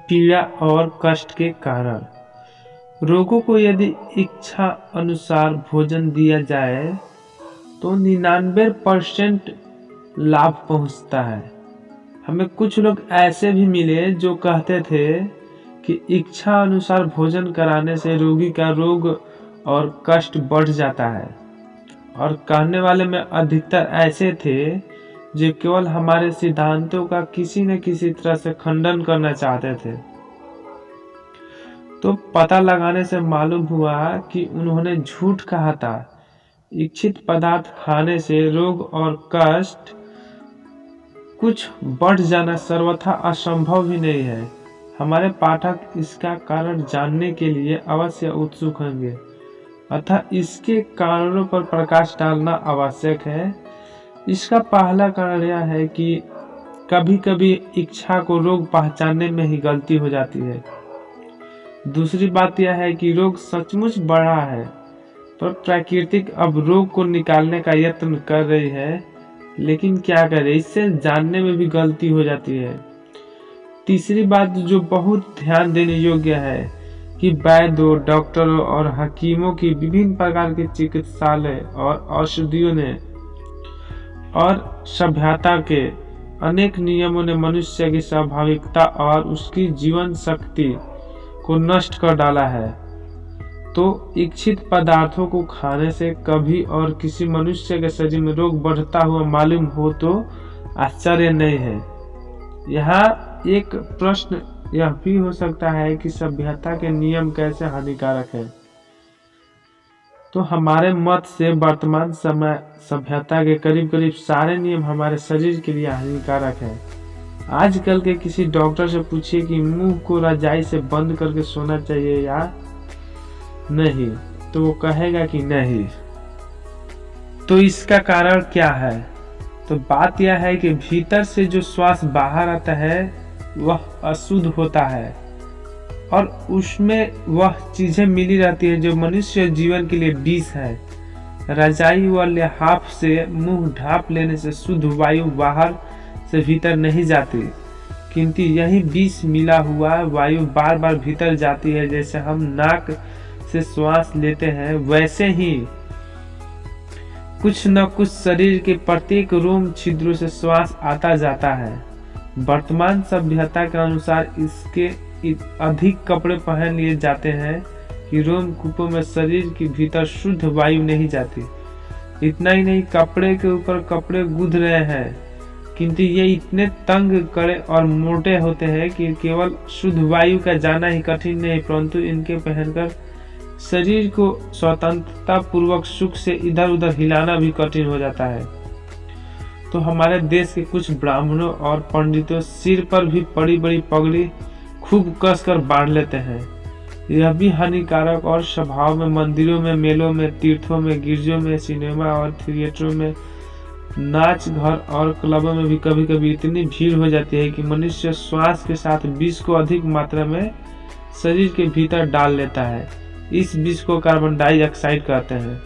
पीड़ा और कष्ट के कारण। रोगों को यदि इच्छा अनुसार भोजन दिया जाए तो 99% लाभ पहुंचता है। हमें कुछ लोग ऐसे भी मिले जो कहते थे कि इच्छा अनुसार भोजन कराने से रोगी का रोग और कष्ट बढ़ जाता है, और कहने वाले में अधिकतर ऐसे थे जो केवल हमारे सिद्धांतों का किसी न किसी तरह से खंडन करना चाहते थे। तो पता लगाने से मालूम हुआ कि उन्होंने झूठ कहा था। इच्छित पदार्थ खाने से रोग और कष्ट कुछ बढ़ जाना सर्वथा असंभव ही नहीं है। हमारे पाठक इसका कारण जानने के लिए अवश्य उत्सुक होंगे, अतः इसके कारणों पर प्रकाश डालना आवश्यक है। इसका पहला कारण यह है कि कभी कभी इच्छा को रोग पहचानने में ही गलती हो जाती है। दूसरी बात यह है कि रोग सचमुच बढ़ा है, पर प्रकृतिक अब रोग को निकालने का यत्न कर रही है, लेकिन क्या करे, इससे जानने में भी गलती हो जाती है। तीसरी बात जो बहुत ध्यान देने योग्य है कि वैद्यों, डॉक्टरों और हकीमों की विभिन्न प्रकार के चिकित्सालय और औषधियों ने और सभ्यता के अनेक नियमों ने मनुष्य की स्वाभाविकता और उसकी जीवन शक्ति को नष्ट कर डाला है। तो इच्छित पदार्थों को खाने से कभी और किसी मनुष्य के शरीर में रोग बढ़ता हुआ मालूम हो तो आश्चर्य नहीं है। यहाँ एक प्रश्न यह भी हो सकता है कि सभ्यता के नियम कैसे हानिकारक है। तो हमारे मत से वर्तमान समय सभ्यता के करीब करीब सारे नियम हमारे शरीर के लिए हानिकारक है। आजकल के किसी डॉक्टर से पूछिए कि मुंह को रजाई से बंद करके सोना चाहिए या नहीं, तो वो कहेगा कि नहीं। तो इसका कारण क्या है? तो बात यह है कि भीतर से जो श्वास बाहर आता है वह अशुद्ध होता है और उसमें वह चीजें मिली रहती है जो मनुष्य जीवन के लिए विष है। रजाई व लिहाफ से मुंह ढांप लेने से शुद्ध वायु बाहर से भीतर नहीं जाती, किंतु यही विष मिला हुआ वायु बार बार भीतर जाती है। जैसे हम नाक से श्वास लेते हैं, वैसे ही कुछ न कुछ शरीर के प्रत्येक रोम छिद्रों से श्वास आता जाता है। वर्तमान सभ्यता के अनुसार इसके अधिक कपड़े पहन लिए जाते हैं कि रोम कूपों में शरीर के भीतर शुद्ध वायु नहीं जाती। इतना ही नहीं, कपड़े के ऊपर कपड़े गूंथ रहे हैं, किंतु ये इतने तंग, कड़े और मोटे होते हैं कि केवल शुद्ध वायु का जाना ही कठिन नहीं, परंतु इनके पहनकर शरीर को स्वतंत्रता पूर्वक सुख से इधर उधर हिलाना भी कठिन हो जाता है। तो हमारे देश के कुछ ब्राह्मणों और पंडितों सिर पर भी बड़ी बड़ी पगड़ी खूब कसकर बांध लेते हैं। यह भी हानिकारक और स्वभाव में मंदिरों में, मेलों में, तीर्थों में, गिरजों में, सिनेमा और थिएटरों में, नाच घर और क्लबों में भी कभी कभी इतनी भीड़ हो जाती है कि मनुष्य श्वास के साथ विष को अधिक मात्रा में शरीर के भीतर डाल लेता है। इस विष को कार्बन डाइऑक्साइड कहते हैं।